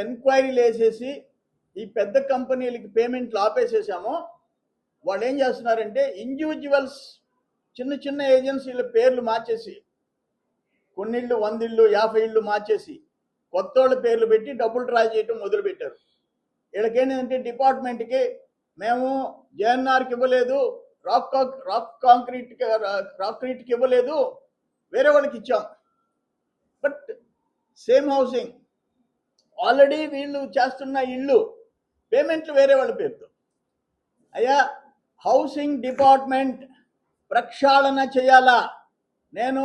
ఎంక్వైరీలు వేసేసి ఈ పెద్ద కంపెనీలకి పేమెంట్లు ఆపేసేసామో వాళ్ళు ఏం చేస్తున్నారంటే ఇండివిజువల్స్ చిన్న చిన్న ఏజెన్సీల పేర్లు మార్చేసి కొన్ని ఇళ్ళు 100 ఇళ్ళు 50 ఇళ్ళు మార్చేసి కొత్తోళ్ళ పేర్లు పెట్టి డబ్బులు డ్రా చేయడం మొదలుపెట్టారు. వీళ్ళకేంటంటే డిపార్ట్మెంట్కి మేము జేఎన్ఆర్కి ఇవ్వలేదు, రాక్ కాంక్రీట్కి ఇవ్వలేదు, వేరే వాళ్ళకి ఇచ్చాం. బట్ సేమ్ హౌసింగ్ ఆల్రెడీ వీళ్ళు చేస్తున్న ఇళ్ళు పేమెంట్లు వేరే వాళ్ళ పేరుతో. అయ్యా హౌసింగ్ డిపార్ట్మెంట్ ప్రక్షాళన చేయాలా. నేను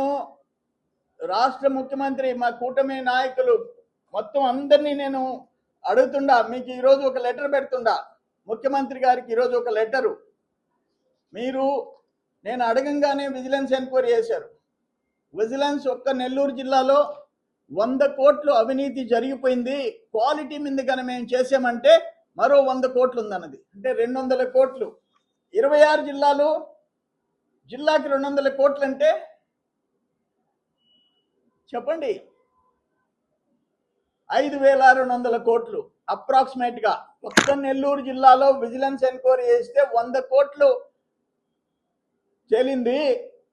రాష్ట్ర ముఖ్యమంత్రి మా కూటమి నాయకులు మొత్తం అందరినీ నేను అడుగుతుండా, మీకు ఈరోజు ఒక లెటర్ పెడుతుండా, ముఖ్యమంత్రి గారికి ఈరోజు ఒక లెటరు. మీరు నేను అడగంగానే విజిలెన్స్ ఎంక్వైరీ చేశారు. విజిలెన్స్ ఒక్క నెల్లూరు జిల్లాలో 100 కోట్లు అవినీతి జరిగిపోయింది, క్వాలిటీ మీద కానీ మేము చేసామంటే మరో 100 కోట్లు ఉందన్నది. అంటే 200 కోట్లు. 26 జిల్లాలు, జిల్లాకి 200 కోట్లు అంటే చెప్పండి, 5,200 కోట్లు అప్రాక్సిమేట్గా. ఒక్క నెల్లూరు జిల్లాలో విజిలెన్స్ ఎంక్వైరీ చేస్తే 100 కోట్లు చెల్లింది,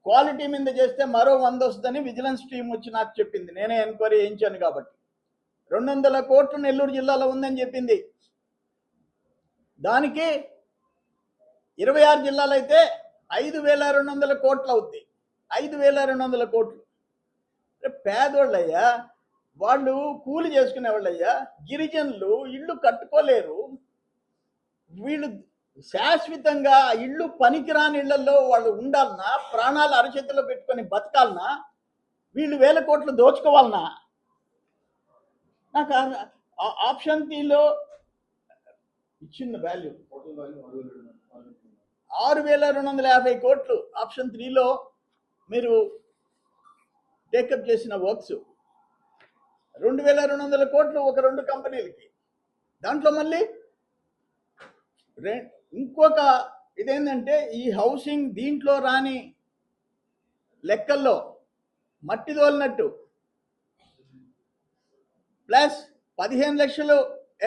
క్వాలిటీ మీద చేస్తే మరో 100 వస్తుందని విజిలెన్స్ టీం వచ్చి నాకు చెప్పింది. నేనే ఎంక్వైరీ చేయించాను కాబట్టి 200 కోట్లు నెల్లూరు జిల్లాలో ఉందని చెప్పింది. దానికి 26 జిల్లాలో అయితే 5,200 కోట్లు అవుద్ది. 5,200 కోట్లు. పేదోళ్ళయ్యా, వాళ్ళు కూలి చేసుకునే వాళ్ళయ్యా, గిరిజనులు ఇళ్ళు కట్టుకోలేరు. వీళ్ళు శాశ్వతంగా ఇళ్ళు పనికిరాని ఇళ్లలో వాళ్ళు ఉండాలన్నా, ప్రాణాలు అరచేతిలో పెట్టుకొని బతకాలన్నా, వీళ్ళు 1000 కోట్లు దోచుకోవాలన్నా. నాకు ఆప్షన్ టీలో ఇచ్చిన వాల్యూ 6,250 కోట్లు. ఆప్షన్ 3లో మీరు టేకప్ చేసిన వర్క్స్ 2,200 కోట్లు ఒక 2 కంపెనీలకి. దాంట్లో మళ్ళీ ఇంకొక ఇదేంటంటే ఈ హౌసింగ్ దీంట్లో రాని లెక్కల్లో మట్టి తోలినట్టు ప్లస్ 15 లక్షలు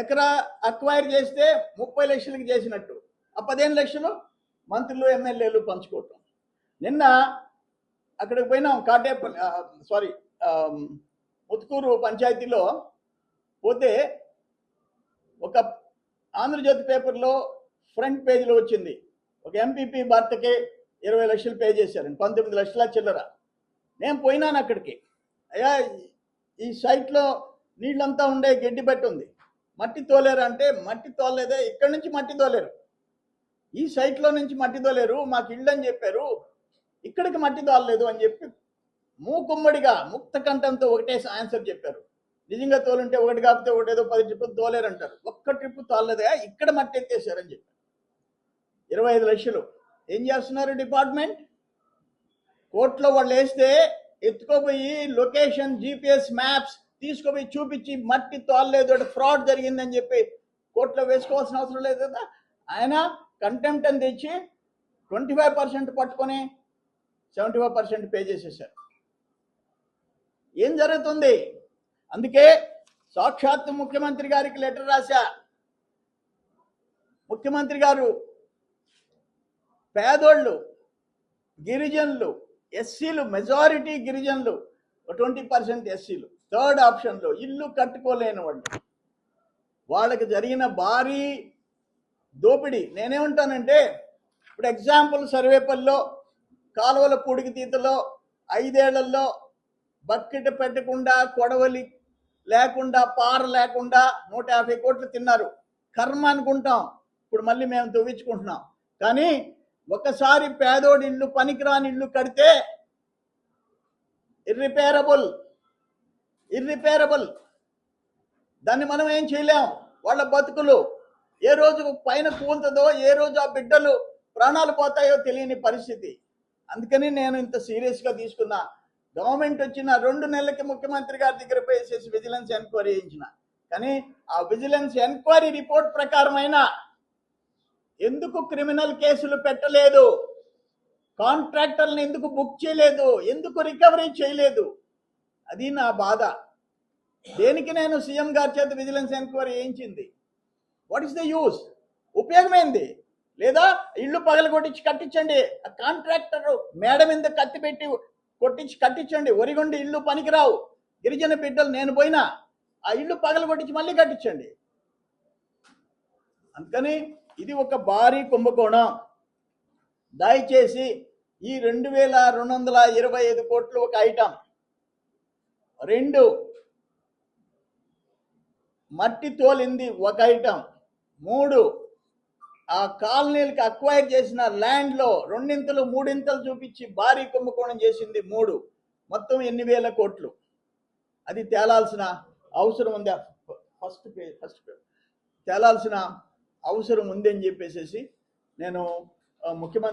ఎకరా అక్వైర్ చేస్తే 30 లక్షలకి చేసినట్టు. ఆ 15 లక్షలు మంత్రులు ఎమ్మెల్యేలు పంచుకోవటం. నిన్న అక్కడికి పోయినాం, ముత్తుకూరు పంచాయతీలో పోతే ఒక ఆంధ్రజ్యోతి పేపర్లో ఫ్రంట్ పేజీలో వచ్చింది, ఒక ఎంపీపీ భర్తకి 20 లక్షలు పే చేశారని, 19 లక్షల చిల్లర. నేను పోయినాను అక్కడికి. అయ్యా ఈ సైట్లో నీళ్ళంతా ఉండే గడ్డి బట్టి ఉంది, మట్టి తోలేరు అంటే మట్టి తోలేదే, ఇక్కడి నుంచి మట్టి తోలేరు, ఈ సైట్లో నుంచి మట్టి తోలేరు, మాకు ఇళ్ళు అని చెప్పారు, ఇక్కడికి మట్టి తోలలేదు అని చెప్పి మూకుమ్మడిగా ముక్త కంఠంతో ఒకటే ఆన్సర్ చెప్పారు. నిజంగా తోలుంటే ఒకటి కాకపోతే ఒకటి ఏదో 10 ట్రిప్పులు తోలేరు అంటారు. ఒక్క ట్రిప్పు తోలలేదా, ఇక్కడ మట్టి ఎత్తేసారని చెప్పారు. 25 లక్షలు. ఏం చేస్తున్నారు డిపార్ట్మెంట్? కోర్టులో వాళ్ళు వేస్తే ఎత్తుకోపోయి లొకేషన్ GPS మ్యాప్స్ తీసుకుపోయి చూపించి మట్టి తోలలేదు, ఫ్రాడ్ జరిగిందని చెప్పి కోర్టులో వేసుకోవాల్సిన అవసరం లేదు కదా. ఆయన కంటెంప్ట్ అని తెచ్చి 25% పట్టుకొని 75% పే చేసేసారు. ఏం జరుగుతుంది? అందుకే సాక్షాత్తు ముఖ్యమంత్రి గారికి లెటర్ రాశా. ముఖ్యమంత్రి గారు పేదోళ్ళు, గిరిజనులు, ఎస్సీలు, మెజారిటీ గిరిజనులు, 20% ఎస్సీలు, థర్డ్ ఆప్షన్లో ఇల్లు కట్టుకోలేని వాళ్ళు, వాళ్ళకి జరిగిన భారీ దోపిడీ. నేనేమంటానంటే, ఇప్పుడు ఎగ్జాంపుల్ సర్వేపల్లిలో కాలువల పూడికి తీతలో 5 ఏళ్లలో బకెట్ పెట్టకుండా, కొడవలి లేకుండా, పార లేకుండా 150 కోట్లు తిన్నారు. కర్మ అనుకుంటాం, ఇప్పుడు మళ్ళీ మేము తవ్వించుకుంటున్నాం. కానీ ఒకసారి పేదోడి ఇల్లు, పనికిరాని ఇల్లు కడితే ఇర్రిపేరబుల్. దాన్ని మనం ఏం చేయలేం. వాళ్ళ బతుకులు ఏ రోజు పైన కూలుతుందో, ఏ రోజు ఆ బిడ్డలు ప్రాణాలు పోతాయో తెలియని పరిస్థితి. అందుకని నేను ఇంత సీరియస్గా తీసుకున్నా. గవర్నమెంట్ వచ్చిన 2 నెలలకి ముఖ్యమంత్రి గారి దగ్గర పోయేసేసి విజిలెన్స్ ఎంక్వైరీ చేయించిన. కానీ ఆ విజిలెన్స్ ఎంక్వైరీ రిపోర్ట్ ప్రకారమైనా ఎందుకు క్రిమినల్ కేసులు పెట్టలేదు, కాంట్రాక్టర్లను ఎందుకు బుక్ చేయలేదు, ఎందుకు రికవరీ చేయలేదు, అది నా బాధ. దేనికి నేను సీఎం గారి చేత విజిలెన్స్ ఎంక్వైరీ చేయించింది? What is the use? ఉపయోగమైంది లేదా? ఇల్లు పగలు కొట్టించి కట్టించండి, కాంట్రాక్టర్ మేడ మీద కత్తి పెట్టి కొట్టించి కట్టించండి. ఒరిగొండి ఇల్లు పనికిరావు, గిరిజన బిడ్డలు నేను పోయినా ఆ ఇల్లు పగలు కొట్టించి మళ్ళీ కట్టించండి. అందుకని ఇది ఒక భారీ కుంభకోణం. దయచేసి ఈ 2225 కోట్లు ఒక ఐటమ్. 2, మట్టి తోలింది ఒక ఐటమ్. 3, ఆ కాలనీలకు అక్వైర్ చేసిన ల్యాండ్లో 2 3 చూపించి భారీ కుంభకోణం చేసింది 3. మొత్తం ఎన్ని వేల కోట్లు అది తేలాల్సిన అవసరం ఉంది. ఫస్ట్ పేజ్ తేలాల్సిన అవసరం ఉంది అని చెప్పేసి నేను ముఖ్యమంత్రి